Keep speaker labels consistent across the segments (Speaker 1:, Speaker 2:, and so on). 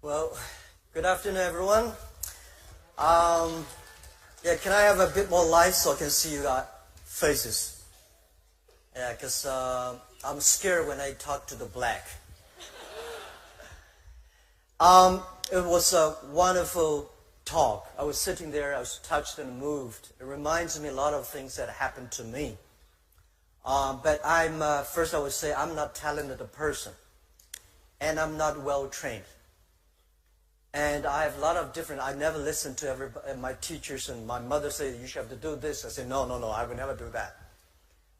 Speaker 1: Well, good afternoon, everyone. Can I have a bit more light so I can see your faces? Yeah, because I'm scared when I talk to the black. It was a wonderful talk. I was sitting there, I was touched and moved. It reminds me a lot of things that happened to me. But first I would say I'm not talented a person. And I'm not well trained. And I have a lot of I never listened to my teachers, and my mother said, you should have to do this. I said, no, I would never do that.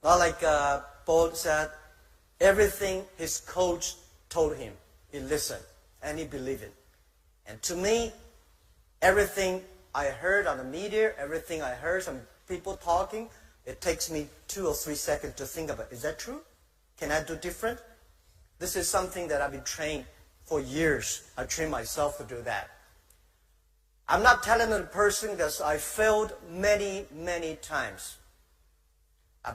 Speaker 1: Not like Paul said, everything his coach told him, he listened, and he believed it. And to me, everything I heard on the media, everything I heard from people talking, it takes me 2 or 3 seconds to think about, is that true? Can I do different? This is something that I've been trained for years. I trained myself to do that. I'm not a talented person because I failed many, many times. I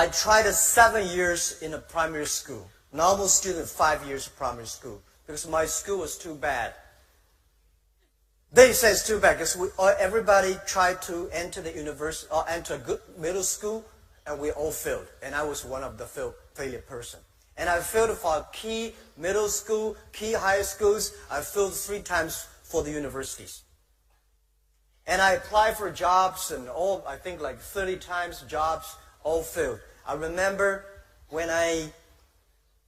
Speaker 1: tried 7 years in a primary school. Normal student, 5 years of primary school. Because my school was too bad. They say it's too bad because everybody tried to enter the university or enter a good middle school, and we all failed. And I was one of the failure person. And I failed for key middle school, key high schools. I failed 3 times for the universities. And I applied for jobs and I think like 30 times jobs, all failed. I remember when I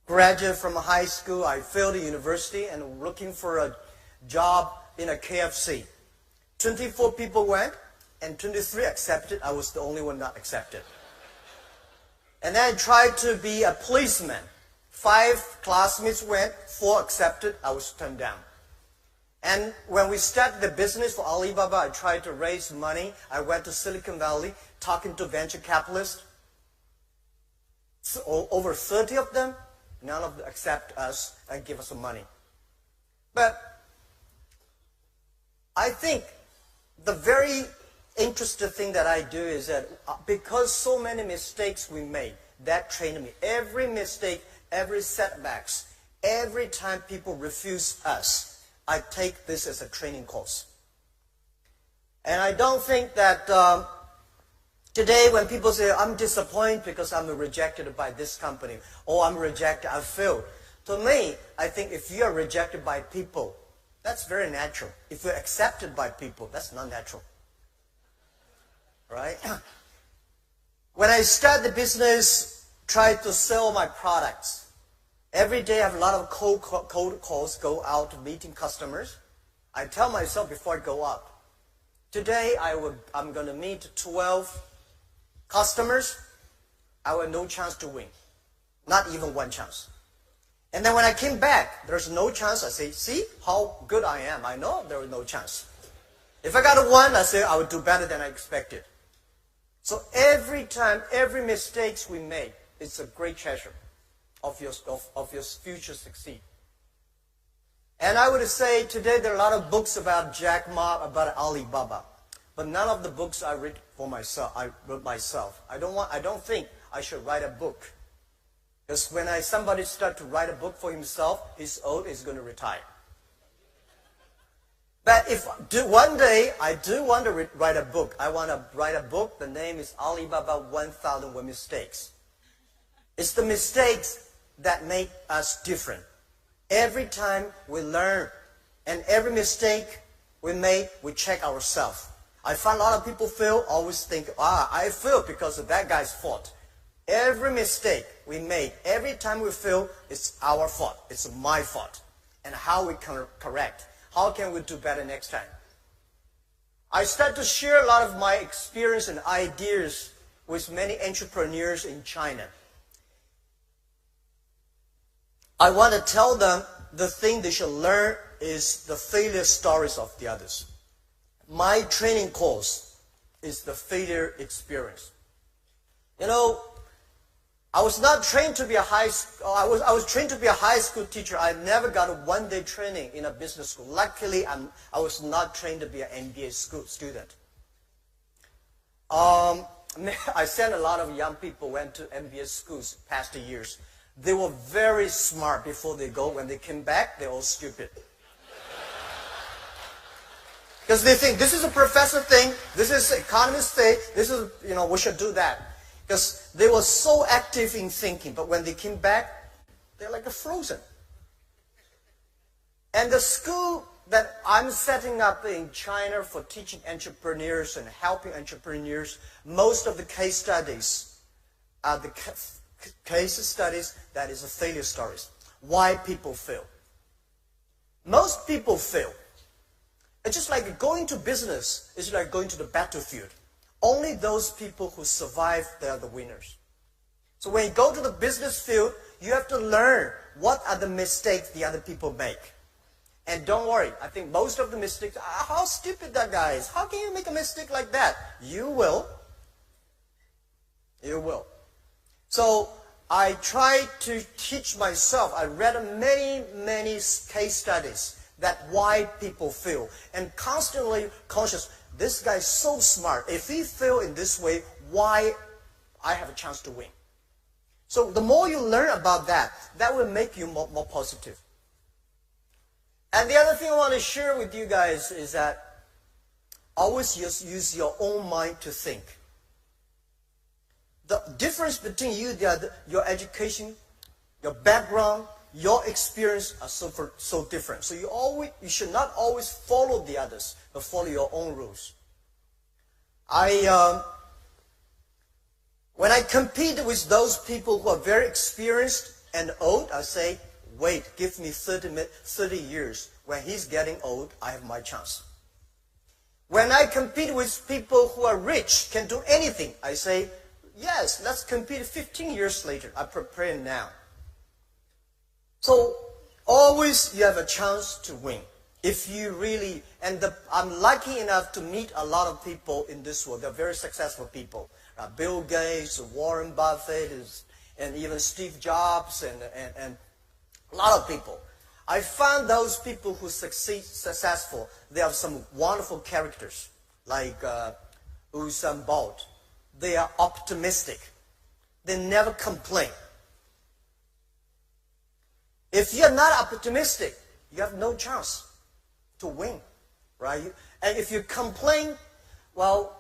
Speaker 1: graduated from high school, I failed the university and looking for a job in a KFC. 24 people went and 23 accepted. I was the only one not accepted. And then I tried to be a policeman. 5 classmates went, 4 accepted, I was turned down. And when we started the business for Alibaba, I tried to raise money. I went to Silicon Valley, talking to venture capitalists. So over 30 of them, none of them accept us and give us some money. But I think the very interesting thing that I do is that because so many mistakes we made, that trained me. Every mistake, every setbacks, every time people refuse us, I take this as a training course. And I don't think that today when people say, I'm disappointed because I'm rejected by this company, or I'm rejected, I failed. To me, I think if you are rejected by people, that's very natural. If you're accepted by people, that's not natural. Right? When I started the business, tried to sell my products. Every day I have a lot of cold calls, go out meeting customers. I tell myself before I go out, today I'm going to meet 12 customers. I have no chance to win. Not even 1 chance. And then when I came back, there's no chance. I say, see how good I am. I know there was no chance. If I got a 1, I say I would do better than I expected. So every time, every mistakes we make, it's a great treasure of your future succeed. And I would say today there are a lot of books about Jack Ma, about Alibaba, but none of the books I read for myself. I wrote myself. I don't think I should write a book, because when somebody start to write a book for himself, he's old, he's going to retire. But if one day I do want to write a book, I want to write a book. The name is Alibaba 1001 Mistakes. It's the mistakes that make us different. Every time we learn, and every mistake we make, we check ourselves. I find a lot of people fail, always think, I failed because of that guy's fault. Every mistake we make, every time we fail, it's our fault. It's my fault. And how we can correct. How can we do better next time? I start to share a lot of my experience and ideas with many entrepreneurs in China. I want to tell them the thing they should learn is the failure stories of the others. My training course is the failure experience. You know, I was not trained to be a I was trained to be a high school teacher. I never got a 1-day training in a business school. Luckily, I was not trained to be an MBA student. I sent a lot of young people went to MBA schools past years. They were very smart before they go. When they came back, they're all stupid. Because they think this is a professor thing, this is economist thing, this is, we should do that. Because they were so active in thinking, but when they came back, they're like frozen. And the school that I'm setting up in China for teaching entrepreneurs and helping entrepreneurs, most of the case studies are the case studies that is failure stories. Why people fail. Most people fail. It's just like going to business. It's like going to the battlefield. Only those people who survive, they are the winners. So when you go to the business field, you have to learn what are the mistakes the other people make. And don't worry, I think most of the mistakes, how stupid that guy is. How can you make a mistake like that? You will. You will. So I try to teach myself. I read many case studies that why people fail. And constantly conscious, this guy is so smart. If he fail in this way, why I have a chance to win? So the more you learn about that, that will make you more positive. And the other thing I want to share with you guys is that always use your own mind to think. The difference between you, your education, your background, your experience are so different. So you should not always follow the others, but follow your own rules. When I compete with those people who are very experienced and old, I say, wait, give me 30 years. When he's getting old, I have my chance. When I compete with people who are rich, can do anything, I say, yes, let's compete 15 years later. I prepare now. So always you have a chance to win. If you really, I'm lucky enough to meet a lot of people in this world. They're very successful people. Bill Gates, Warren Buffett, and even Steve Jobs, and a lot of people. I found those people who successful, they have some wonderful characters, like Usain Bolt. They are optimistic. They never complain. If you're not optimistic, you have no chance to win, right? And if you complain, well,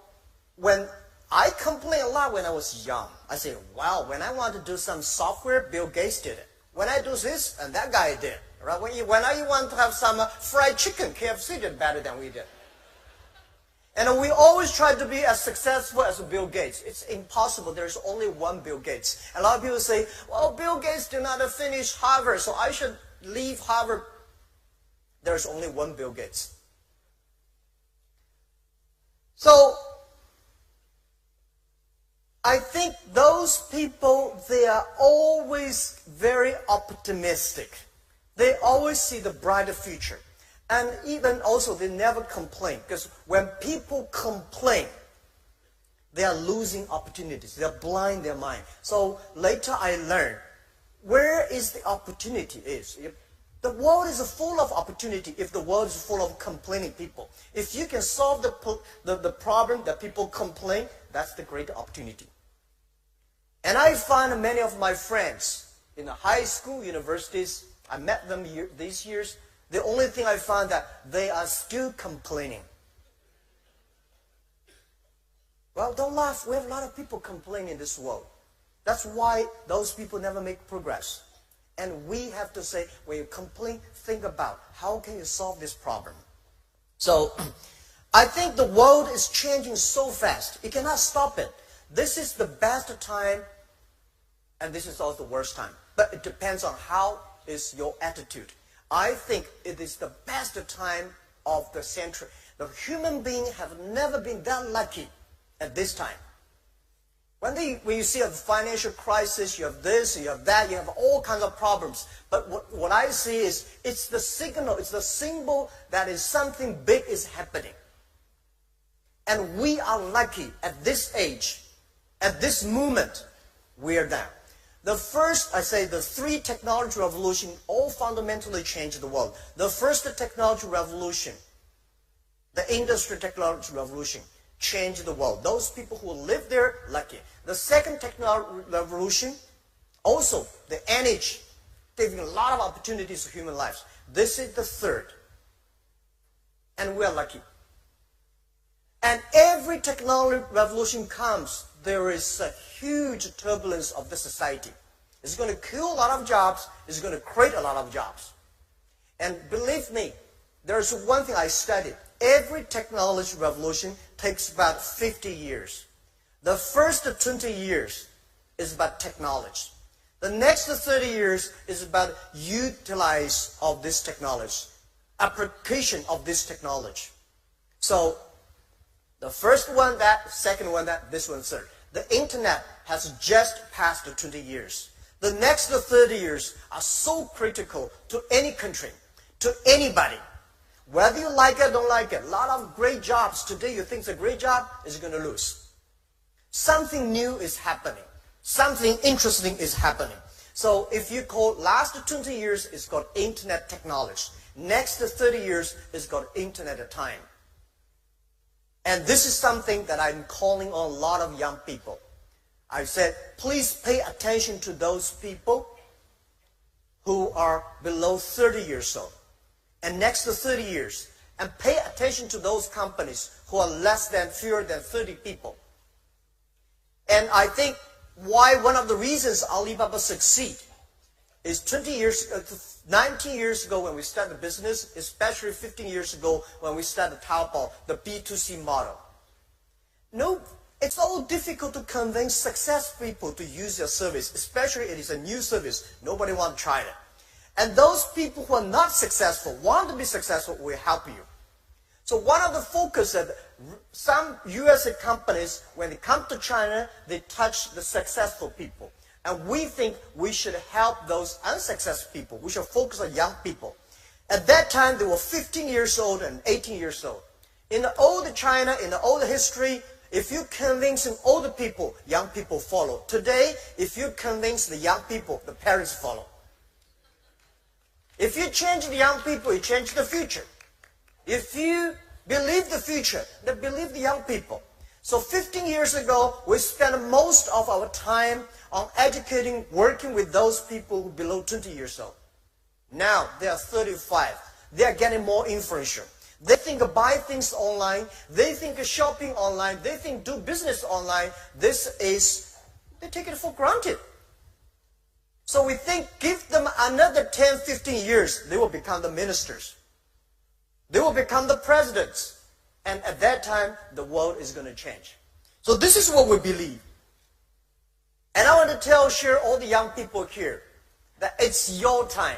Speaker 1: when I complained a lot when I was young. I said, wow, when I want to do some software, Bill Gates did it. When I do this, and that guy did. Right? When I want to have some fried chicken, KFC did better than we did. And we always try to be as successful as Bill Gates. It's impossible. There's only one Bill Gates. A lot of people say, well, Bill Gates did not finish Harvard, so I should leave Harvard. There's only one Bill Gates. So I think those people, they are always very optimistic. They always see the brighter future. And even also, they never complain. Because when people complain, they are losing opportunities. They are blind their mind. So later I learned, where is the opportunity is? The world is full of opportunity if the world is full of complaining people. If you can solve the problem that people complain, that's the great opportunity. And I find many of my friends in the high school, universities, I met them these years, the only thing I found that they are still complaining. Well, don't laugh. We have a lot of people complaining in this world. That's why those people never make progress. And we have to say, when you complain, think about how can you solve this problem. So I think the world is changing so fast. You cannot stop it. This is the best time, and this is also the worst time. But it depends on how is your attitude. I think it is the best time of the century. The human beings have never been that lucky at this time. When you see a financial crisis, you have this, you have that, you have all kinds of problems. But what I see is, it's the signal, it's the symbol that is something big is happening. And we are lucky at this age, at this moment, we are there. The first, I say, the three technology revolution all fundamentally changed the world. The first technology revolution, the industrial technology revolution, changed the world. Those people who live there, lucky. The second technology revolution Also, the energy, giving a lot of opportunities to human lives. This is the third. And we are lucky. And every technology revolution comes, there is a huge turbulence of the society. It's going to kill a lot of jobs. It's going to create a lot of jobs. And believe me, there's one thing I studied. Every technology revolution takes about 50 years. The first 20 years is about technology. The next 30 years is about utilize of this technology, application of this technology. So the first one, that, second one, that, this one, third. The internet has just passed the 20 years. The next 30 years are so critical to any country, to anybody. Whether you like it or don't like it, a lot of great jobs today you think is a great job is going to lose. Something new is happening. Something interesting is happening. So if you call last 20 years, it's called internet technology. Next 30 years is called internet time. And this is something that I'm calling on a lot of young people. I said, please pay attention to those people who are below 30 years old. And next to 30 years, and pay attention to those companies who are fewer than 30 people. And I think why one of the reasons Alibaba succeed is 19 years ago when we started the business, especially 15 years ago when we started Taobao, the B2C model. No, it's all difficult to convince successful people to use your service, especially it is a new service. Nobody wants to try it. And those people who are not successful, want to be successful, will help you. So one of the focus that some US companies, when they come to China, they touch the successful people. And we think we should help those unsuccessful people. We should focus on young people. At that time, they were 15 years old and 18 years old. In the old China, in the old history, if you convince older people, young people follow. Today, if you convince the young people, the parents follow. If you change the young people, you change the future. If you believe the future, then believe the young people. So 15 years ago, we spent most of our time on educating, working with those people who are below 20 years old. Now, they are 35. They are getting more influential. They think of buy things online. They think of shopping online. They think do business online. They take it for granted. So we think give them another 10, 15 years, they will become the ministers. They will become the presidents. And at that time, the world is going to change. So this is what we believe. And I want to share all the young people here that it's your time.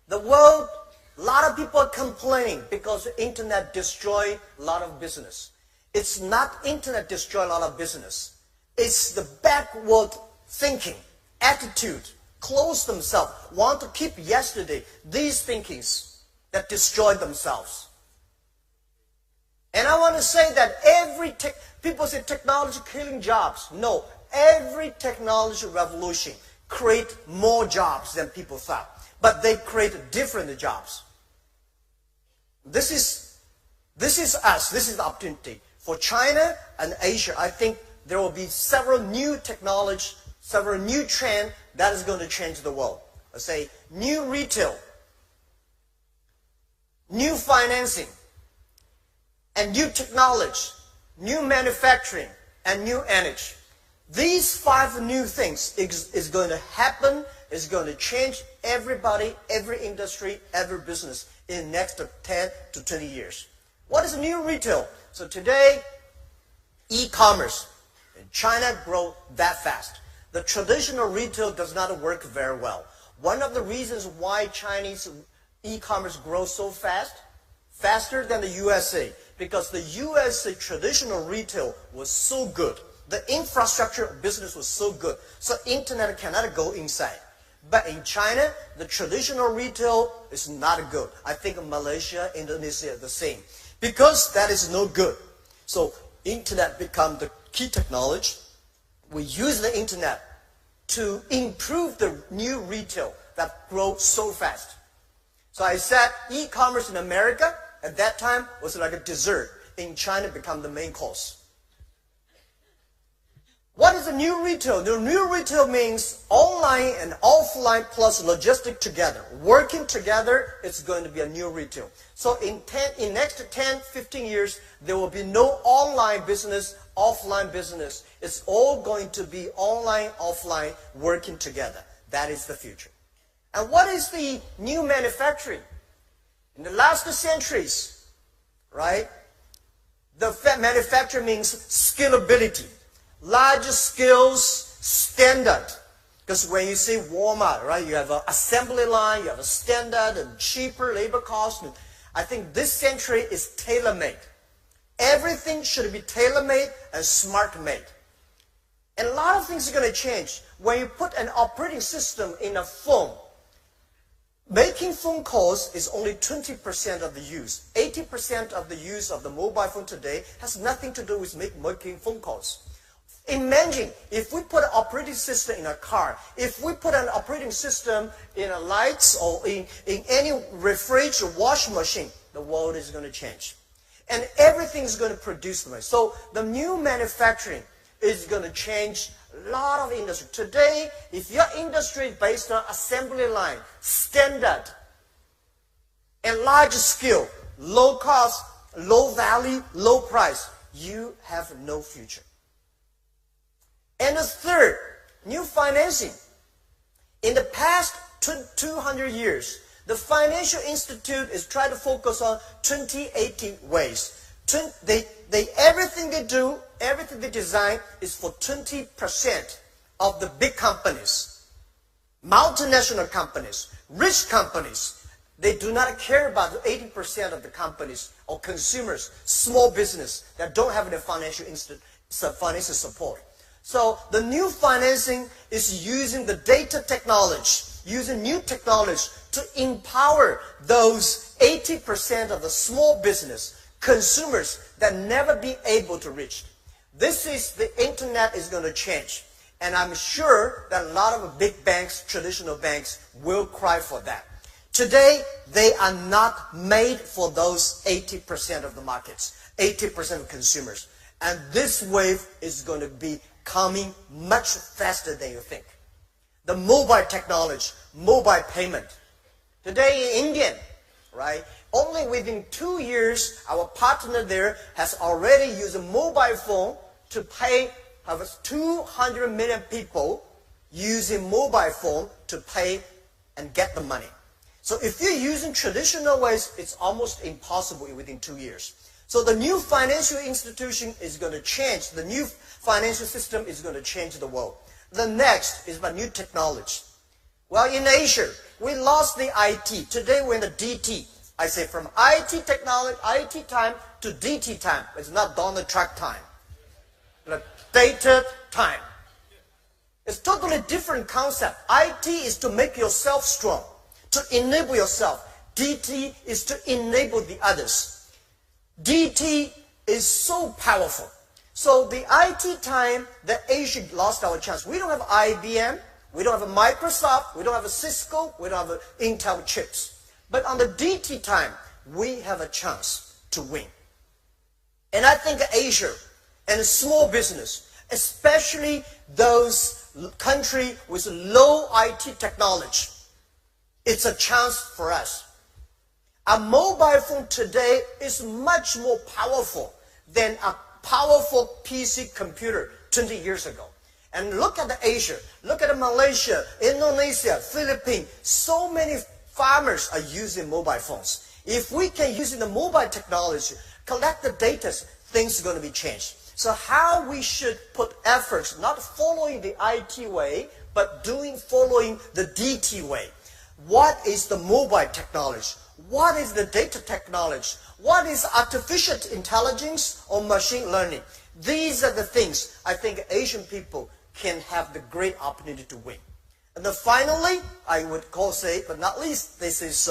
Speaker 1: The world, a lot of people are complaining because the internet destroyed a lot of business. It's not internet destroy a lot of business. It's the backward thinking, attitude, close themselves, want to keep yesterday, these thinkings that destroy themselves. And I want to say that people say technology killing jobs. No, every technology revolution create more jobs than people thought. But they create different jobs. This is us. This is the opportunity. For China and Asia, I think there will be several new technology, several new trends that is going to change the world. Let's say new retail, new financing, and new technology, new manufacturing, and new energy. These 5 new things is going to happen, is going to change everybody, every industry, every business in the next 10 to 20 years. What is new retail? So today, e-commerce in China grow that fast. The traditional retail does not work very well. One of the reasons why Chinese e-commerce grows so fast, faster than the USA, because the USA traditional retail was so good. The infrastructure of business was so good, so internet cannot go inside. But in China, the traditional retail is not good. I think Malaysia, Indonesia, the same. Because that is no good. So internet become the key technology. We use the internet to improve the new retail that grows so fast. So I said e-commerce in America at that time was like a dessert. In China, become the main course. What is the new retail? The new retail means online and offline plus logistic together. Working together, it's going to be a new retail. So in next 10, 15 years, there will be no online business, offline business. It's all going to be online, offline, working together. That is the future. And what is the new manufacturing? In the last centuries, right? The manufacturing means scalability. Large scales, standard. Because when you see Walmart, right, you have an assembly line, you have a standard and cheaper labor cost. And I think this century is tailor-made. Everything should be tailor-made and smart-made. And a lot of things are going to change. When you put an operating system in a phone, making phone calls is only 20% of the use. 80% of the use of the mobile phone today has nothing to do with making phone calls. Imagine if we put an operating system in a car, if we put an operating system in a lights or in any refrigerator or washing machine, the world is going to change. And everything is going to produce money. So the new manufacturing is going to change a lot of industry. Today, if your industry is based on assembly line, standard, and large scale, low cost, low value, low price, you have no future. And the third, new financing. In the past 200 years, the financial institute is trying to focus on 20-80 ways. Everything they do, everything they design is for 20% of the big companies, multinational companies, rich companies. They do not care about the 80% of the companies or consumers, small business that don't have the financial support. So the new financing is using the data technology, using new technology to empower those 80% of the small business, consumers that never be able to reach. This is, the internet is going to change. And I'm sure that a lot of big banks, traditional banks, will cry for that. Today, they are not made for those 80% of the markets, 80% of consumers. And this wave is going to be coming much faster than you think. The mobile technology, mobile payment. Today in India, right, only within 2 years, our partner there has already used a mobile phone to pay, have 200 million people using mobile phone to pay and get the money. So if you're using traditional ways, it's almost impossible within 2 years. So the new financial institution is going to change. The new financial system is going to change the world. The next is about new technology. Well, in Asia, we lost the IT. Today we're in the DT. I say from IT technology, IT time to DT time. It's not Donald Trump time. But data time. It's totally different concept. IT is to make yourself strong, to enable yourself. DT is to enable the others. DT is so powerful. So the IT time that Asia lost our chance. We don't have IBM, we don't have a Microsoft, we don't have a Cisco, we don't have a Intel chips. But on the DT time, we have a chance to win. And I think Asia and small business, especially those countries with low IT technology, it's a chance for us. A mobile phone today is much more powerful than a powerful PC computer 20 years ago. And look at Asia, look at Malaysia, Indonesia, Philippines. So many farmers are using mobile phones. If we can use the mobile technology, collect the data, things are going to be changed. So how we should put efforts, not following the IT way, but following the DT way. What is the mobile technology? What is the data technology? What is artificial intelligence or machine learning? These are the things I think Asian people can have the great opportunity to win. And then finally, I would say, but not least, this is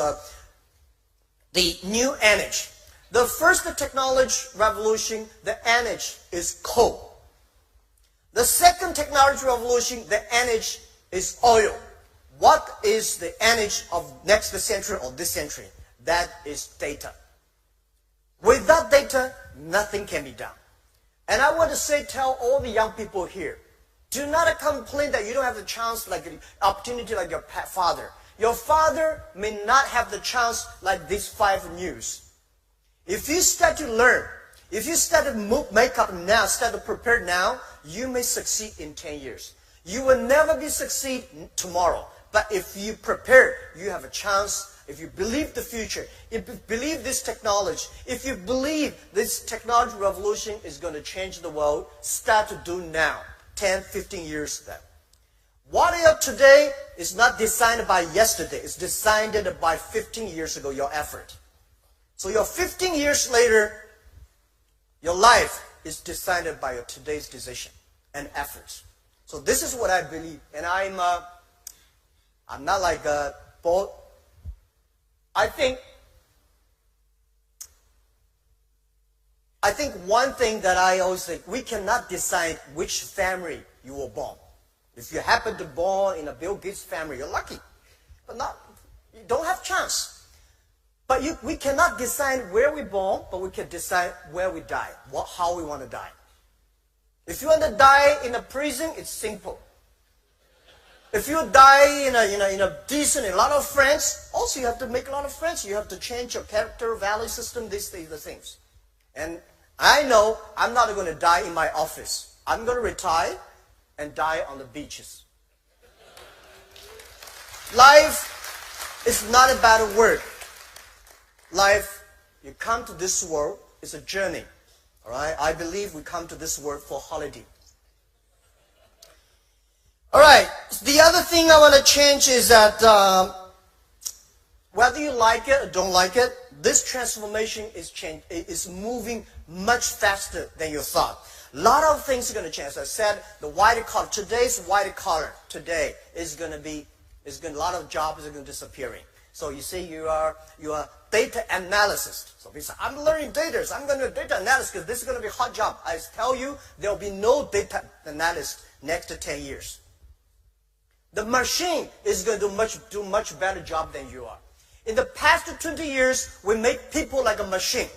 Speaker 1: the new energy. The first technology revolution, the energy, is coal. The second technology revolution, the energy, is oil. What is the energy of next century or this century? That is data. Without data, nothing can be done. And I want to tell all the young people here, Do not complain that you don't have the chance, like the opportunity like your father. Your father may not have the chance like these 5 news. If you start to learn, if you start to make up now, start to prepare now, you may succeed in 10 years. You will never be succeed tomorrow. But if you prepare, you have a chance. If you believe the future, if you believe this technology, if you believe this technology revolution is going to change the world, start to do now. 10, 15 years then. What you are today is not designed by yesterday. It's designed by 15 years ago, your effort. So your 15 years later, your life is decided by your today's decision and efforts. So this is what I believe. And I'm not like a bold. I think one thing that I always think, we cannot decide which family you were born. If you happen to born in a Bill Gates family, you're lucky. But you don't have chance. But we cannot decide where we born, but we can decide where we die, how we want to die. If you want to die in a prison, it's simple. If you die in a decent, a lot of friends, also you have to make a lot of friends. You have to change your character, value system, these things. And I know I'm not going to die in my office. I'm going to retire and die on the beaches. Life is not about work. Life, you come to this world, is a journey. All right? I believe we come to this world for holiday. All right. The other thing I want to change is that whether you like it or don't like it, this transformation is moving much faster than you thought. A lot of things are going to change. As I said, the white collar, today's white collar today is going to be, a lot of jobs are going to disappearing. So you see, you are data analysis. So people say, I'm learning data, so I'm going to do data analysis because this is going to be a hot job. I tell you, there will be no data analyst next to 10 years. The machine is going to do much better job than you are. In the past 20 years, we make people like a machine.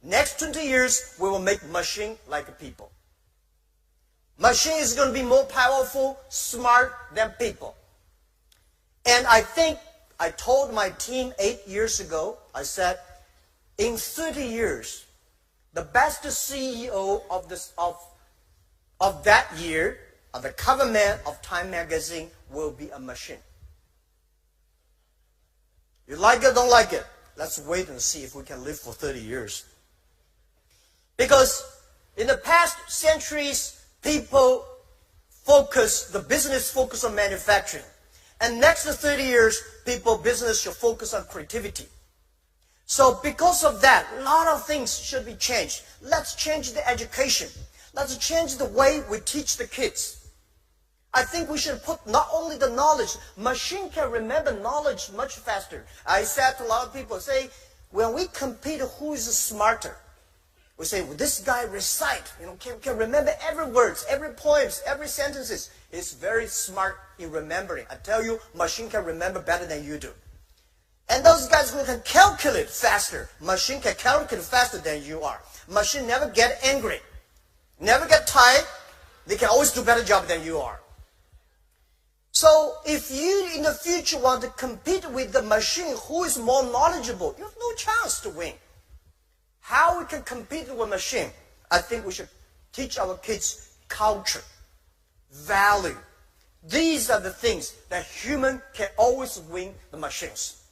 Speaker 1: Next 20 years, we will make machine like people. Machine is going to be more powerful, smart than people. And I think I told my team 8 years ago, I said, in 30 years, the best CEO of that year, the cover man of Time magazine, will be a machine. You like it, don't like it? Let's wait and see if we can live for 30 years. Because in the past centuries, people the business focus on manufacturing. And next 30 years, business should focus on creativity. So because of that, a lot of things should be changed. Let's change the education. Let's change the way we teach the kids. I think we should put not only the knowledge, machine can remember knowledge much faster. I said to a lot of people, say, when we compete who is smarter, we say, well, this guy recite, can remember every words, every poems, every sentences. He's very smart in remembering. I tell you, machine can remember better than you do. And those guys who can calculate faster, machine can calculate faster than you are. Machine never get angry, never get tired. They can always do a better job than you are. So if you in the future want to compete with the machine who is more knowledgeable, you have no chance to win. How we can compete with machine? I think we should teach our kids culture, value. These are the things that human can always win the machines.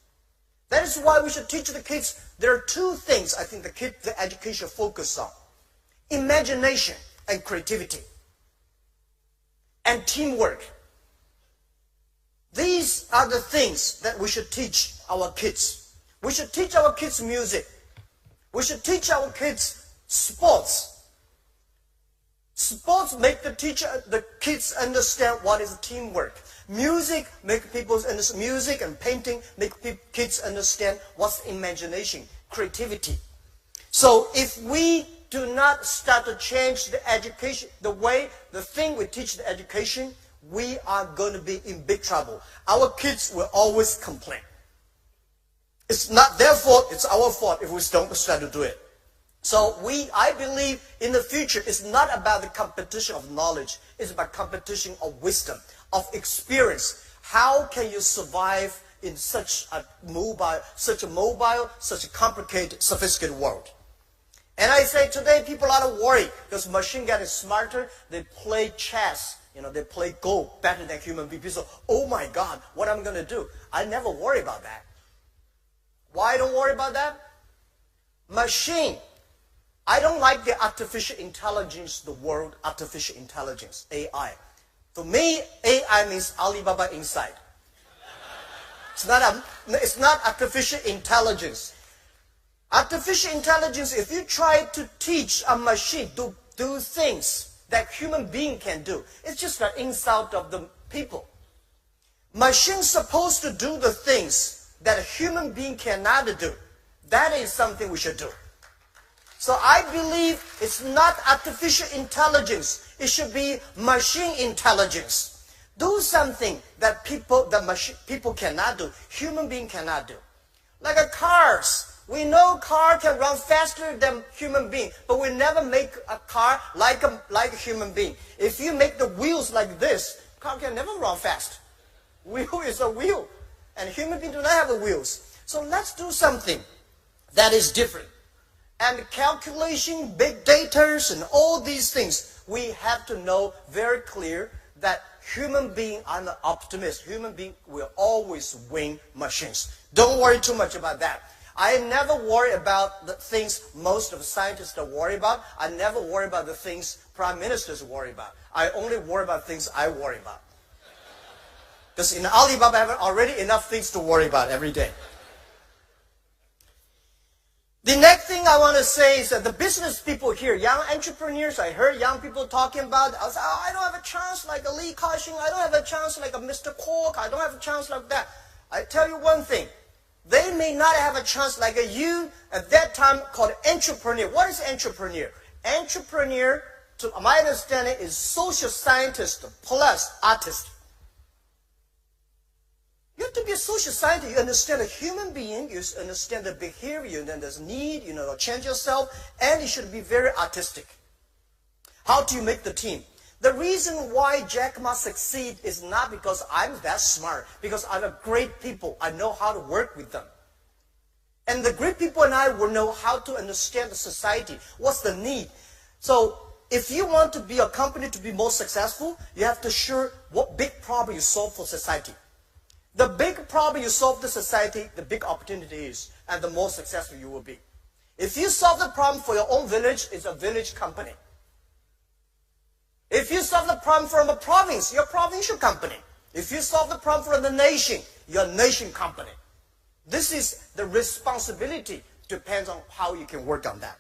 Speaker 1: That is why we should teach the kids. There are two things I think the education focus on: imagination and creativity, and teamwork. These are the things that we should teach our kids. We should teach our kids music. We should teach our kids sports. Sports make the kids understand what is teamwork. Music make people understand. Music and painting make kids understand what's imagination, creativity. So if we do not start to change the education, the thing we teach the education, we are going to be in big trouble. Our kids will always complain. It's not their fault, it's our fault if we don't start to do it. So I believe in the future, it's not about the competition of knowledge. It's about competition of wisdom, of experience. How can you survive in such a mobile, such a complicated, sophisticated world? And I say today people are worried because machine getting smarter. They play chess. They play Go better than human beings. So, oh my God, what am I going to do? I never worry about that. Why I don't worry about that? Machine. I don't like the artificial intelligence, the word artificial intelligence, AI. For me, AI means Alibaba inside. It's not artificial intelligence. Artificial intelligence, if you try to teach a machine to do things that human being can do, it's just an insult of the people. Machine's supposed to do the things that a human being cannot do. That is something we should do. So I believe it's not artificial intelligence. It should be machine intelligence. Do something that people cannot do, human being cannot do. Like cars. We know car can run faster than human being, but we never make a car like a human being. If you make the wheels like this, car can never run fast. Wheel is a wheel, and human beings do not have the wheels. So let's do something that is different. And calculation, big data, and all these things, we have to know very clear that human being, I'm an optimist, human being will always win machines. Don't worry too much about that. I never worry about the things most of the scientists are worried about. I never worry about the things prime ministers worry about. I only worry about things I worry about. Because in Alibaba, I have already enough things to worry about every day. The next thing I want to say is that the business people here, young entrepreneurs, I heard young people talking about, I was like, I don't have a chance like a Lee Ka-shing, I don't have a chance like a Mr. Kwok, I don't have a chance like that. I tell you one thing, they may not have a chance like you at that time called entrepreneur. What is entrepreneur? Entrepreneur, to my understanding, is social scientist plus artist. You have to be a social scientist. You understand a human being. You understand the behavior. Then there's need. Change yourself. And you should be very artistic. How do you make the team? The reason why Jack Ma succeed is not because I'm that smart. Because I have great people. I know how to work with them. And the great people and I will know how to understand the society. What's the need? So if you want to be a company to be more successful, you have to sure what big problem you solve for society. The big problem you solve to society, the big opportunity is, and the more successful you will be. If you solve the problem for your own village, it's a village company. If you solve the problem from a province, you're a provincial company. If you solve the problem for the nation, you're a nation company. This is the responsibility, depends on how you can work on that.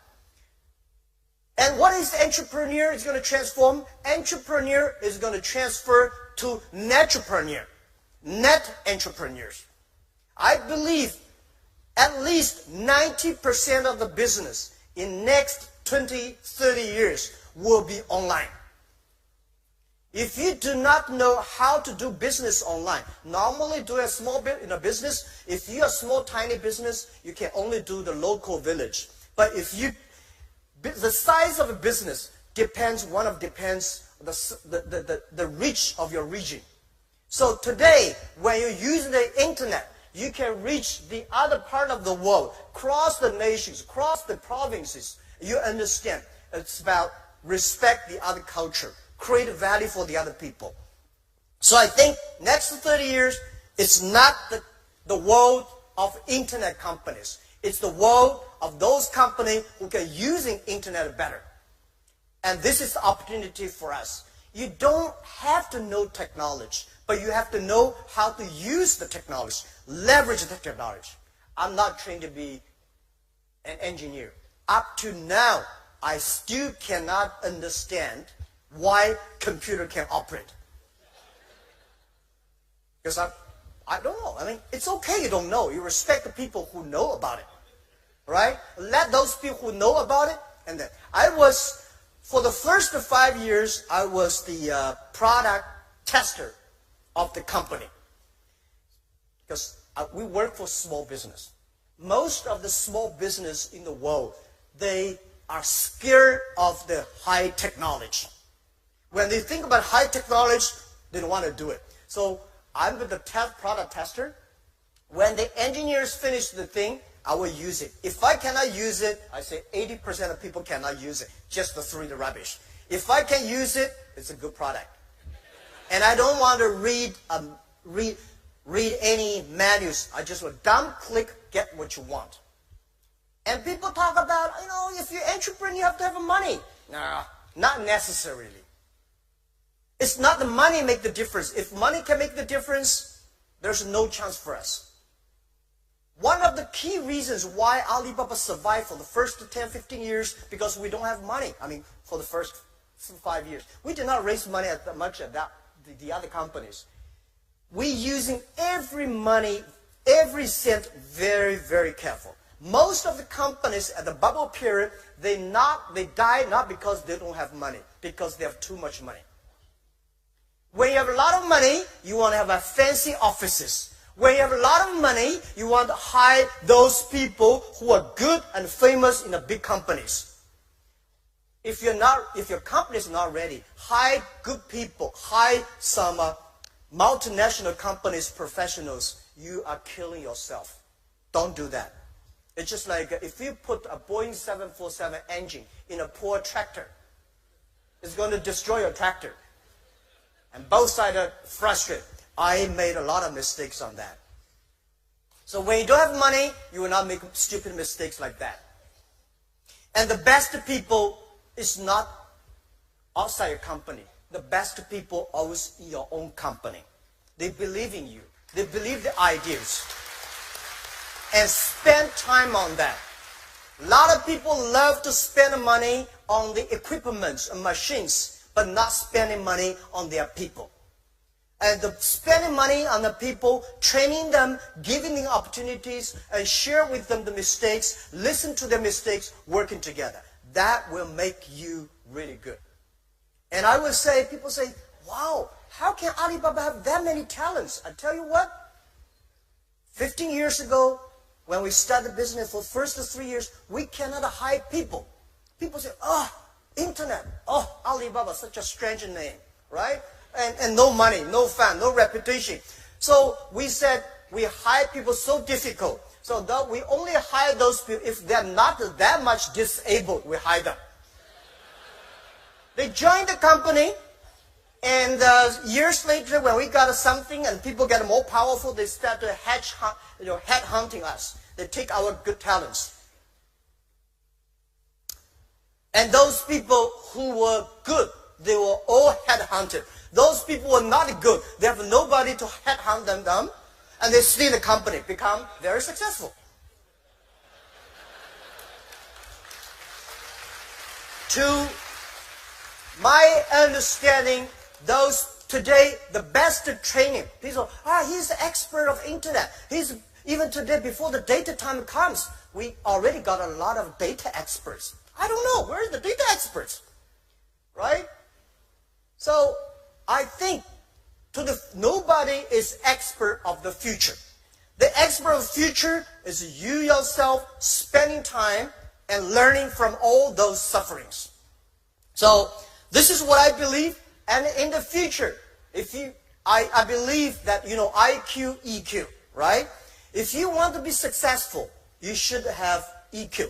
Speaker 1: And what is entrepreneur is going to transform? Entrepreneur is going to transfer to netrepreneur. Net entrepreneurs. I believe at least 90% of the business in next 20, 30 years will be online. If you do not know how to do business online, normally do a small bit in a business, if you're a small, tiny business, you can only do the local village. But if you, the size of a business depends the reach of your region. So today, when you're using the internet, you can reach the other part of the world, cross the nations, cross the provinces. You understand. It's about respect the other culture, create value for the other people. So I think next 30 years, it's not the world of internet companies. It's the world of those companies who can using internet better. And this is the opportunity for us. You don't have to know technology, but you have to know how to use the technology, leverage the technology. I'm not trained to be an engineer. Up to now, I still cannot understand why computer can operate. Because I don't know. I mean, it's okay you don't know. You respect the people who know about it. Right? Let those people who know about it. And then for the first 5 years, I was the product tester of the company. Because we work for small business. Most of the small business in the world, they are scared of the high technology. When they think about high technology, they don't want to do it. So I'm the product tester. When the engineers finish the thing, I will use it. If I cannot use it, I say 80% of people cannot use it, just to throw the rubbish. If I can use it, it's a good product. And I don't want to read any manuals. I just will dump, click, get what you want. And people talk about, if you're an entrepreneur, you have to have money. No, not necessarily. It's not the money make the difference. If money can make the difference, there's no chance for us. One of the key reasons why Alibaba survived for the first 10, 15 years, because we don't have money. For the first 5 years. We did not raise money as much as the other companies. We using every cent very, very careful. Most of the companies at the bubble period, they die not because they don't have money, because they have too much money. When you have a lot of money, you want to have a fancy offices. When you have a lot of money, you want to hire those people who are good and famous in the big companies. If your company is not ready, hire good people, hire some multinational companies professionals. You are killing yourself. Don't do that. It's just like if you put a Boeing 747 engine in a poor tractor, it's going to destroy your tractor. And both sides are frustrated. I made a lot of mistakes on that. So when you don't have money, you will not make stupid mistakes like that. And the best people is not outside your company. The best people are always in your own company. They believe in you. They believe the ideas. And spend time on that. A lot of people love to spend money on the equipment and machines, but not spending money on their people. And spending money on the people, training them, giving them opportunities, and share with them the mistakes, listen to their mistakes, working together. That will make you really good. And I will say, people say, wow, how can Alibaba have that many talents? I tell you what, 15 years ago, when we started business for the first 3 years, we cannot hire people. People say, internet, Alibaba, such a strange name, right? And no money, no fun, no reputation. So we said we hire people so difficult. So that we only hire those people if they're not that much disabled, we hire them. They join the company, and years later when we got something and people get more powerful, they start to head hunting us. They take our good talents. And those people who were good, they were all headhunted. Those people were not good. They have nobody to headhunt them, and they stay in the company, become very successful. To my understanding, those today, the best training, people, he's the expert of internet. Even today, before the data time comes, we already got a lot of data experts. I don't know, where are the data experts? Right? So, I think nobody is expert of the future. The expert of the future is you yourself spending time and learning from all those sufferings. So this is what I believe. And in the future, I believe that, IQ, EQ, right? If you want to be successful, you should have EQ.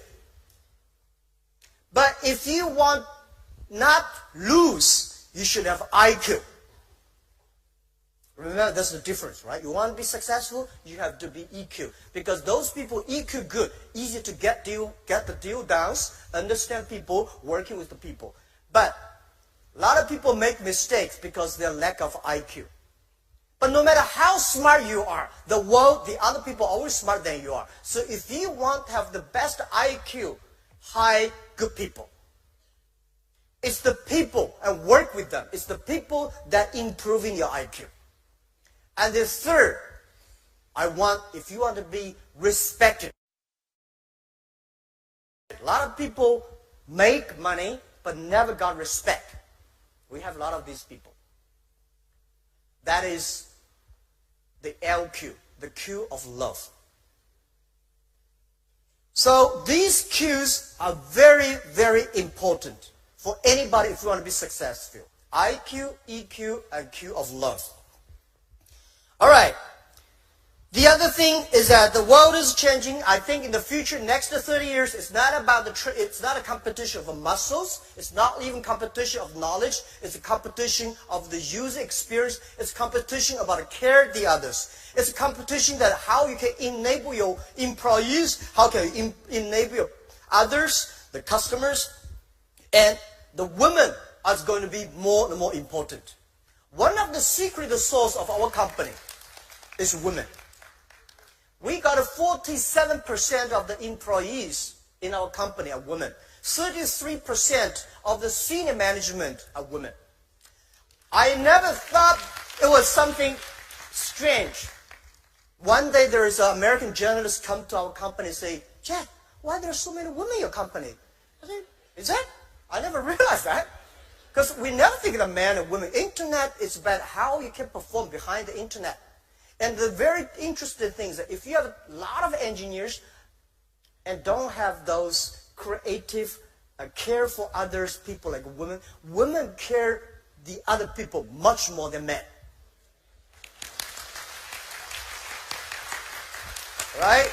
Speaker 1: But if you want not lose, you should have IQ. Remember, that's the difference, right? You want to be successful, you have to be EQ. Because those people, EQ good, easy to get the deal done, understand people, working with the people. But a lot of people make mistakes because of their lack of IQ. But no matter how smart you are, the other people are always smarter than you are. So if you want to have the best IQ, hire good people. It's the people, and work with them. It's the people that improving your IQ. And the third, if you want to be respected. A lot of people make money, but never got respect. We have a lot of these people. That is the LQ, the Q of love. So these cues are very, very important for anybody if you want to be successful. IQ, EQ, and Q of love. All right. The other thing is that the world is changing. I think in the future, next to 30 years, it's not about it's not a competition of muscles. It's not even competition of knowledge. It's a competition of the user experience. It's competition about care the others. It's a competition that how you can enable your employees, how can you enable your others, the customers, and the women are going to be more and more important. One of the secret source of our company is women. We got 47% of the employees in our company are women. 33% of the senior management are women. I never thought it was something strange. One day there is an American journalist come to our company and say, Jack, why are there so many women in your company? I said, is that? I never realized that. Because we never think of men and women. Internet is about how you can perform behind the internet. And the very interesting thing is that if you have a lot of engineers and don't have those creative, care for others, people like women, women care the other people much more than men. Right?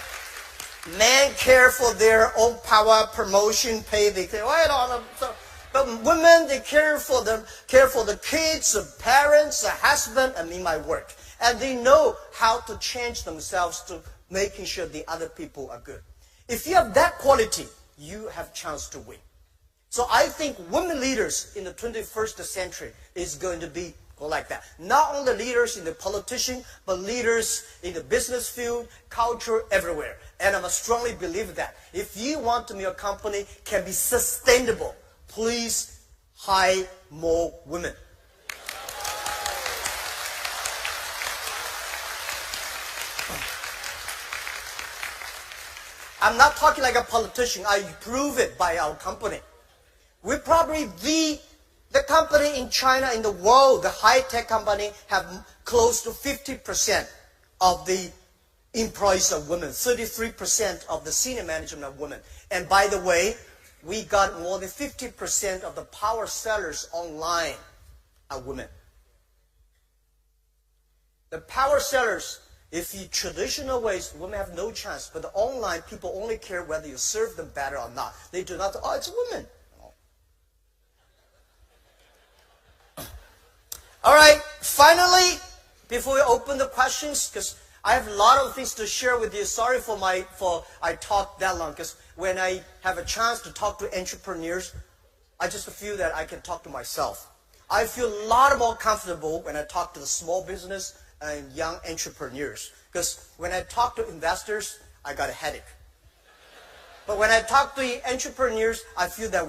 Speaker 1: Men care for their own power, promotion, pay. They say, but women, they care for the kids, the parents, the husband, and in my work. And they know how to change themselves to making sure the other people are good. If you have that quality, you have a chance to win. So I think women leaders in the 21st century is going to be like that. Not only leaders in the politician, but leaders in the business field, culture, everywhere. And I strongly believe that. If you want to make your company can be sustainable, please hire more women. I'm not talking like a politician. I prove it by our company. We're probably the company in China, in the world, the high-tech company, have close to 50% of the employees are women. 33% of the senior management are women. And by the way, we got more than 50% of the power sellers online are women. The power sellers, if you traditional ways, women have no chance. But the online, people only care whether you serve them better or not. They do not, oh, it's a woman. All right, finally, before we open the questions, because I have a lot of things to share with you. Sorry for I talk that long, because when I have a chance to talk to entrepreneurs, I just feel that I can talk to myself. I feel a lot more comfortable when I talk to the small business and young entrepreneurs. Because when I talk to investors, I got a headache. But when I talk to the entrepreneurs, I feel that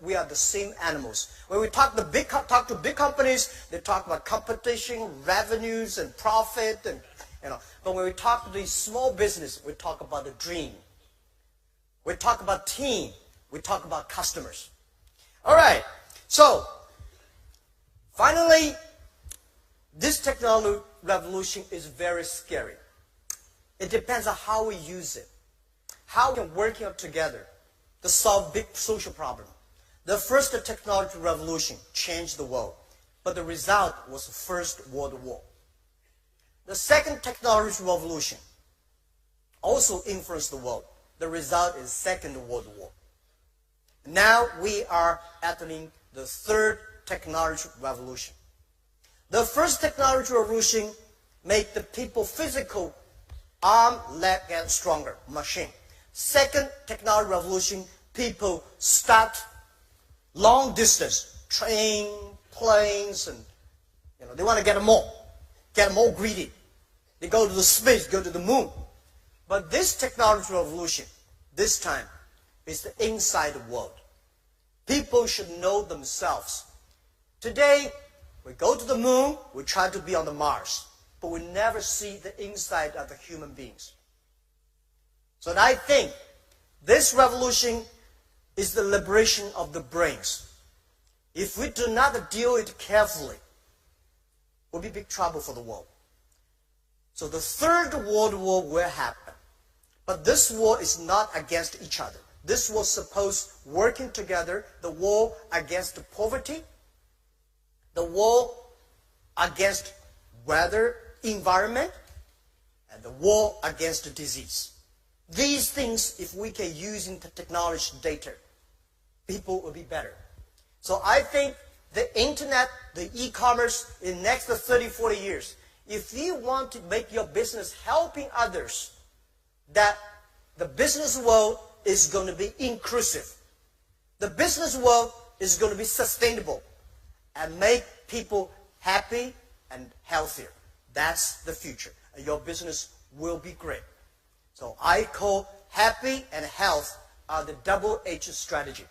Speaker 1: we are the same animals. When we talk to big companies, they talk about competition, revenues, and profit, and But when we talk to the small business, we talk about the dream. We talk about team. We talk about customers. All right. So finally, this technology revolution is very scary. It depends on how we use it. How we can work together to solve big social problems. The first technology revolution changed the world, but the result was the First World War. The second technology revolution also influenced the world. The result is Second World War. Now we are entering the third technology revolution. The first technology revolution made the people physical, arm, leg, and stronger, machine. Second technology revolution, people start long distance, train, planes, and they want to get more greedy. They go to the space, go to the moon. But this technology revolution, this time, is the inside world. People should know themselves. Today, we go to the moon, we try to be on the Mars, but we never see the inside of the human beings. So I think this revolution is the liberation of the brains. If we do not deal with it carefully, it will be big trouble for the world. So the Third World War will happen. But this world is not against each other. This world supposed working together, the war against poverty, the war against weather, environment, and the war against disease. These things, if we can use in the technology data, people will be better. So I think the internet, the e-commerce in the next 30, 40 years, if you want to make your business helping others, that the business world is going to be inclusive. The business world is going to be sustainable and make people happy and healthier. That's the future. And your business will be great. So I call happy and health are the double-edged strategy.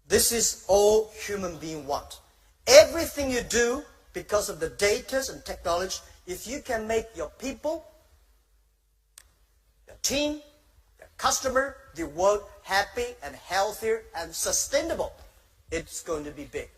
Speaker 1: This is all human beings want. Everything you do, because of the data and technology, if you can make your people, your team, your customer, the world happy and healthier and sustainable, it's going to be big.